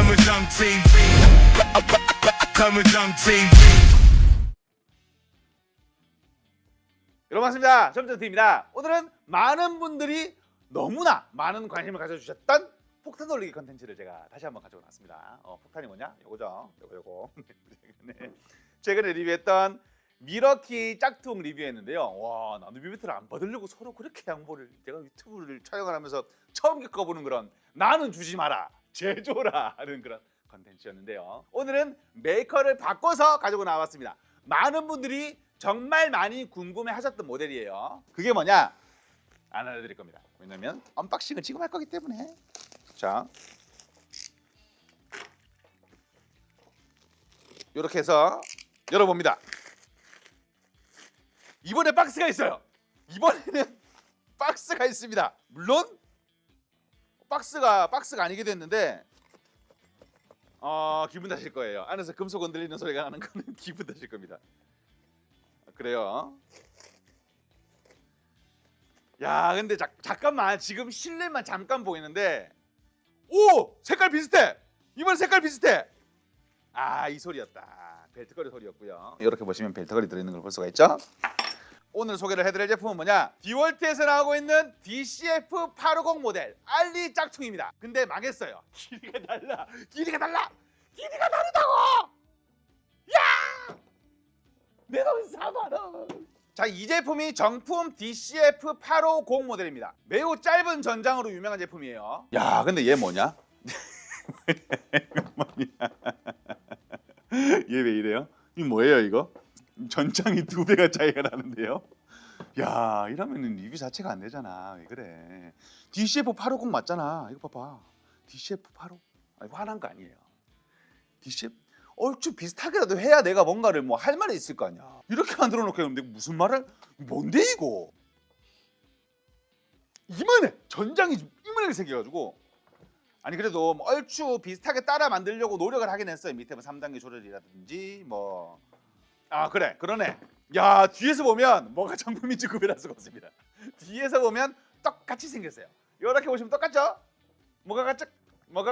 Coming TV. Coming TV. 여러분 반갑습니다. 점점TV입니다. 오늘은 많은 분들이 너무나 많은 관심을 가져주셨던 폭탄 돌리기 컨텐츠를 제가 다시 한번 가져고 왔습니다. 폭탄이 뭐냐? 요거죠. 요거. 최근에 리뷰했던 미러키 짝퉁 리뷰했는데요. 와, 나는 리뷰트를 안 받으려고 서로 그렇게 양보를. 제가 유튜브를 촬영을 하면서 처음 겪어보는 그런 나는 주지 마라, 제조라 하는 그런 컨텐츠였는데요. 오늘은 메이커를 바꿔서 가지고 나왔습니다. 많은 분들이 정말 많이 궁금해하셨던 모델이에요. 그게 뭐냐? 안 알려드릴 겁니다. 왜냐면 언박싱을 지금 할 거기 때문에. 자, 이렇게 해서 열어봅니다. 이번에 박스가 있어요. 이번에는 박스가 있습니다. 물론 박스가 아니게 됐는데 기분 탓일 거예요. 안에서 금속 흔들리는 소리가 나는 거는 기분 탓일 겁니다. 그래요. 야, 근데 잠깐만, 지금 실내만 잠깐 보이는데, 오! 색깔 비슷해! 이번 색깔 비슷해! 아, 이 소리였다. 벨트거리 소리였고요. 이렇게 보시면 벨트거리 들어있는 걸 볼 수가 있죠. 오늘 소개를 해드릴 제품은 뭐냐? 디월트에서 나오고 있는 DCF850 모델 알리 짝퉁입니다. 근데 망했어요. 길이가 달라! 길이가 다르다고! 야! 내 돈 4만 원! 자, 이 제품이 정품 DCF850 모델입니다. 매우 짧은 전장으로 유명한 제품이에요. 야, 근데 얘 뭐냐? 얘 왜 이래요? 이 뭐예요 이거? 전장이 2배가 차이가 나는데요? 야, 이러면은 리뷰 자체가 안 되잖아. 왜 그래? DCF850 맞잖아. 이거 봐봐. DCF850. 아니, 화난 거 아니에요. DCF 얼추 비슷하게라도 해야 내가 뭔가를 뭐 할 말이 있을 거 아니야. 이렇게 만들어 놓고 했는데 무슨 말을? 뭔데 이거? 이만해. 전장이 이만하게 생겨가지고. 아니 그래도 뭐 얼추 비슷하게 따라 만들려고 노력을 하긴 했어요. 밑에 뭐 3단계 조절이라든지 뭐. 아, 그래, 그러네. 야, 뒤에서 보면 뭐가 정품인지 구별할 수가 없습니다. 뒤에서 보면 똑같이 생겼어요. 이렇게 보시면 똑같죠? 뭐가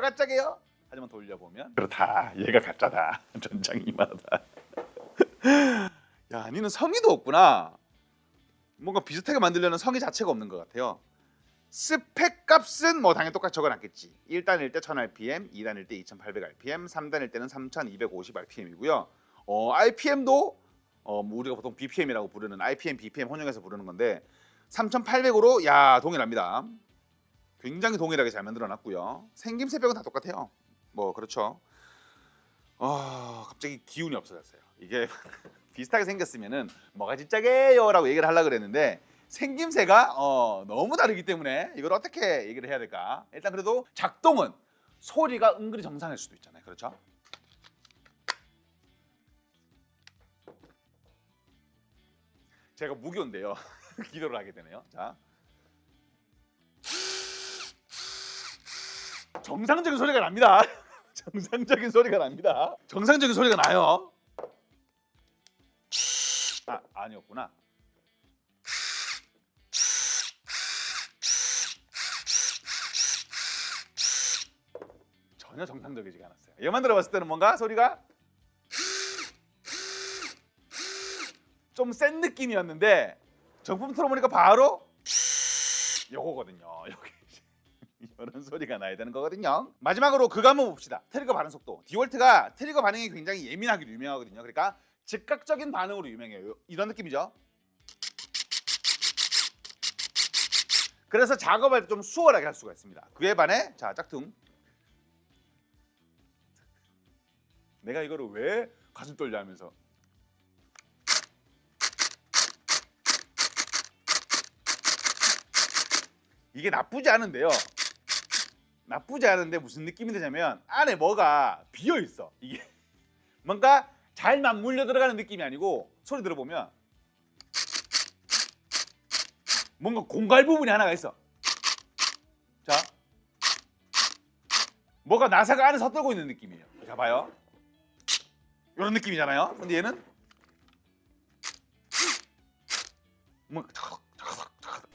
가짜게요? 하지만 돌려보면 그렇다, 얘가 가짜다. 전장이 이만하다. 야, 니는 성의도 없구나. 뭔가 비슷하게 만들려는 성의 자체가 없는 것 같아요. 스펙 값은 뭐 당연히 똑같이 적어놨겠지. 1단일 때 1000rpm, 2단일 때 2800rpm, 3단일 때는 3250rpm이고요. RPM도 뭐 우리가 보통 BPM이라고 부르는 RPM, BPM 혼용해서 부르는 건데 3800으로 야, 동일합니다. 굉장히 동일하게 잘 만들어놨고요. 생김새벽은 다 똑같아요. 뭐 그렇죠. 갑자기 기운이 없어졌어요. 이게 비슷하게 생겼으면은 뭐가 진짜게요라고 얘기를 하려고 그랬는데 생김새가 너무 다르기 때문에 이걸 어떻게 얘기를 해야 될까? 일단 그래도 작동은 소리가 은근히 정상일 수도 있잖아요. 그렇죠? 제가 무교인데요. 기도를 하게 되네요. 자, 정상적인 소리가 납니다. 정상적인 소리가 납니다. 정상적인 소리가 나요. 아니었구나. 전혀 정상적이지가 않았어요. 얘만 들어봤을 때는 뭔가 소리가 좀 센 느낌이었는데 정품 틀어보니까 바로 요거거든요. 여기 이런 소리가 나야 되는 거거든요. 마지막으로 그거 한번 봅시다. 트리거 반응 속도. 디월트가 트리거 반응이 굉장히 예민하기로 유명하거든요. 그러니까 즉각적인 반응으로 유명해요. 이런 느낌이죠. 그래서 작업할 때 좀 수월하게 할 수가 있습니다. 그에 반해 자, 짝퉁. 내가 이거를 왜 가슴 떨려 하면서 이게 나쁘지 않은데요. 나쁘지 않은데 무슨 느낌이 드냐면 안에 뭐가 비어 있어. 이게 뭔가 잘만 물려 들어가는 느낌이 아니고 소리 들어보면 뭔가 공갈 부분이 하나가 있어. 자, 뭐가 나사가 안에 서들고 있는 느낌이에요. 자, 봐요. 이런 느낌이잖아요. 근데 얘는 뭐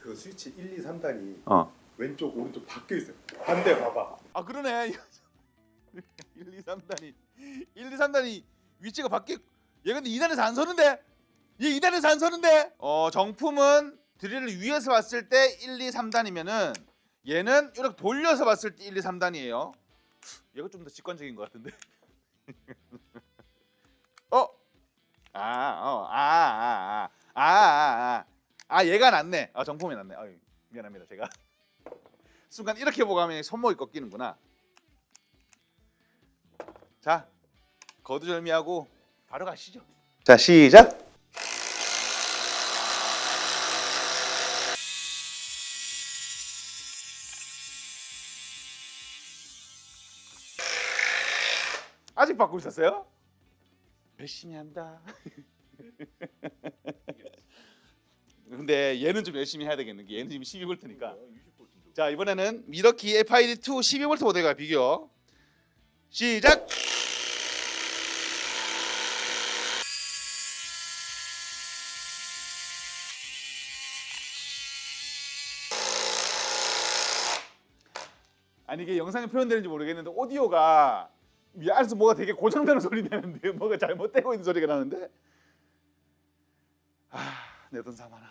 그 스위치 1, 2, 3단이 어. 왼쪽 오른쪽 바뀌어 있어요. 반대 봐봐. 아, 그러네. 1, 2, 3단이 1, 2, 3단이 위치가 바뀌. 얘 근데 2단에서 안 서는데? 얘 2단에서 안 서는데? 정품은 드릴을 위에서 봤을 때 1, 2, 3단이면은 얘는 이렇게 돌려서 봤을 때 1, 2, 3단이에요. 얘가 좀 더 직관적인 것 같은데. 얘가 낫네. 정품이 낫네. 미안합니다. 제가 순간 이렇게 보고 하면 손목이 꺾이는구나. 자, 거두절미하고 바로 가시죠. 자, 시작. 아직 받고 있었어요? 열심히 한다. 근데 얘는 좀 열심히 해야 되겠는 게 얘는 지금 12V니까. 자, 이번에는 미러키 FID2 12V 모델과 비교. 시작. 아니 이게 영상에 표현되는지 모르겠는데 오디오가 이 안에서 뭐가 되게 고장나는 소리 나는데 뭐가 잘못되고 있는 소리가 나는데 내 돈 4만 원.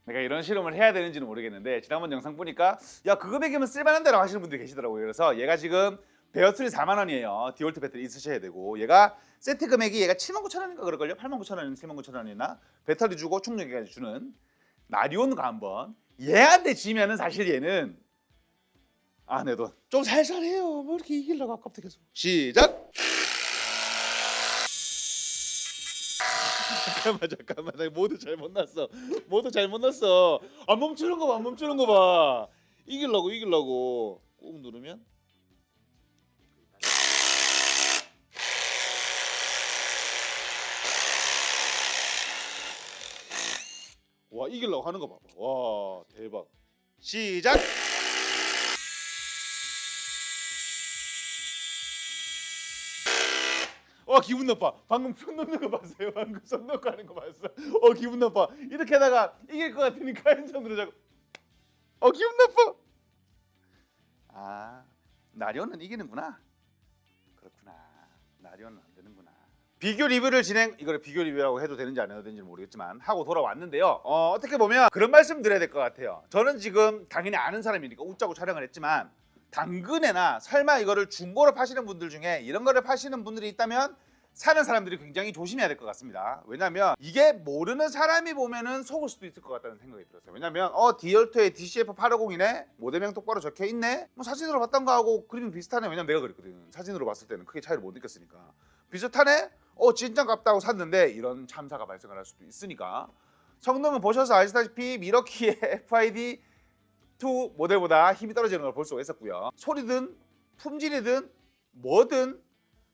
내가 이런 실험을 해야 되는지는 모르겠는데 지난번 영상 보니까 야 그거 배기면 쓸만한데라고 하시는 분들이 계시더라고요. 그래서 얘가 지금 베어툴이 4만 원이에요. 디월트 배터리 있으셔야 되고 얘가 세트 금액이 얘가 79,000원인가 그럴걸요? 89,000원이나 79,000원이나 배터리 주고 충전기까지 주는 나리온과 한번 얘한테 지면은 사실 얘는 내 돈 좀 살살해요. 뭐 이렇게 이기려고 아깝다 계속. 시작. 잠깐만 모두 잘못 났어. 안 멈추는 거 봐. 이기려고 꾹 누르면 와 이기려고 하는 거 봐봐. 와 대박. 시작. 기분 나빠. 방금 손 놓는 거 봤어요? 방금 손 놓고 하는 거 봤어? 기분 나빠. 이렇게 하다가 이길 것 같으니까 핸드폰으로 자꾸 기분 나빠. 나리온은 이기는구나. 그렇구나. 나리온은 안 되는구나. 비교 리뷰를 이거를 비교 리뷰라고 해도 되는지 안 해도 되는지 모르겠지만 하고 돌아왔는데요. 어떻게 보면 그런 말씀 드려야 될 것 같아요. 저는 지금 당연히 아는 사람이니까 웃자고 촬영을 했지만 당근에나 설마 이거를 중고로 파시는 분들 중에 이런 거를 파시는 분들이 있다면 사는 사람들이 굉장히 조심해야 될 것 같습니다. 왜냐면 이게 모르는 사람이 보면은 속을 수도 있을 것 같다는 생각이 들었어요. 왜냐면 디얼토의 DCF850이네 모델명 똑바로 적혀 있네 뭐 사진으로 봤던 거하고 그림이 비슷하네. 왜냐면 내가 그랬거든. 사진으로 봤을 때는 크게 차이를 못 느꼈으니까 비슷하네. 진짜 값다고 샀는데 이런 참사가 발생을 할 수도 있으니까 성능은 보셔서 아시다시피 미러키의 FID 2 모델보다 힘이 떨어지는 걸 볼 수가 있었고요. 소리든 품질이든 뭐든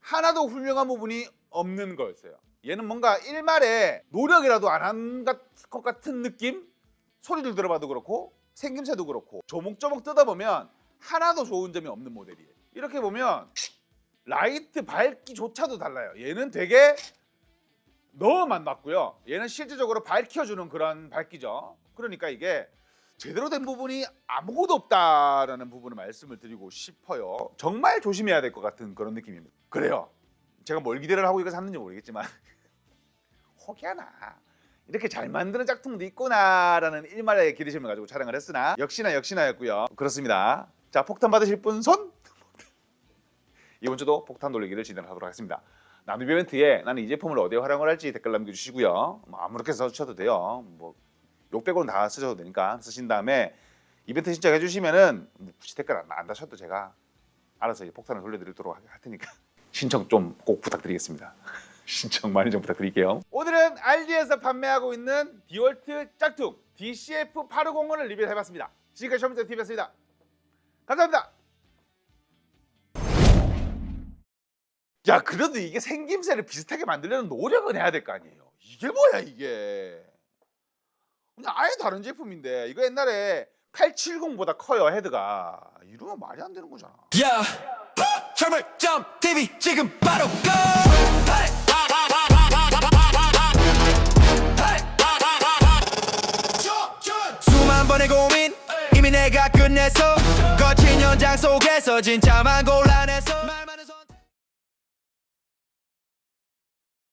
하나도 훌륭한 부분이 없는 거였어요. 얘는 뭔가 일말에 노력이라도 안 한 것 같은 느낌? 소리를 들어봐도 그렇고 생김새도 그렇고 조목조목 뜯어보면 하나도 좋은 점이 없는 모델이에요. 이렇게 보면 라이트 밝기조차도 달라요. 얘는 되게 너무만 낮고요. 얘는 실질적으로 밝혀주는 그런 밝기죠. 그러니까 이게 제대로 된 부분이 아무것도 없다라는 부분을 말씀을 드리고 싶어요. 정말 조심해야 될 것 같은 그런 느낌입니다. 그래요. 제가 뭘 기대를 하고 이거 샀는지 모르겠지만 혹여나 이렇게 잘 만드는 작품도 있구나라는 일말의 기대심을 가지고 촬영을 했으나 역시나였고요. 그렇습니다. 자, 폭탄 받으실 분 손! 이번 주도 폭탄 돌리기를 진행하도록 하겠습니다. 나눔 이벤트에 나는 이 제품을 어디에 활용을 할지 댓글 남겨주시고요. 아무렇게 써주셔도 돼요. 욕 빼고는 다 쓰셔도 되니까 쓰신 다음에 이벤트 신청해 주시면은 굳이 댓글 안 다셔도 제가 알아서 폭탄을 돌려드리도록 할 테니까 신청 좀 꼭 부탁드리겠습니다. 신청 많이 좀 부탁드릴게요. 오늘은 알디에서 판매하고 있는 디월트 짝퉁 DCF850을 리뷰해봤습니다. 지금까지 쇼미더TV였습니다. 감사합니다. 야 그래도 이게 생김새를 비슷하게 만들려는 노력은 해야 될 거 아니에요. 이게 뭐야 이게. 그냥 아예 다른 제품인데 이거 옛날에 870보다 커요 헤드가. 이러면 말이 안 되는 거잖아. 야, 쇼미더TV 지금 바로 고! 수만 번의 고민 이미 내가 끝냈어. 거친 현장 속에서 진짜만 골라내서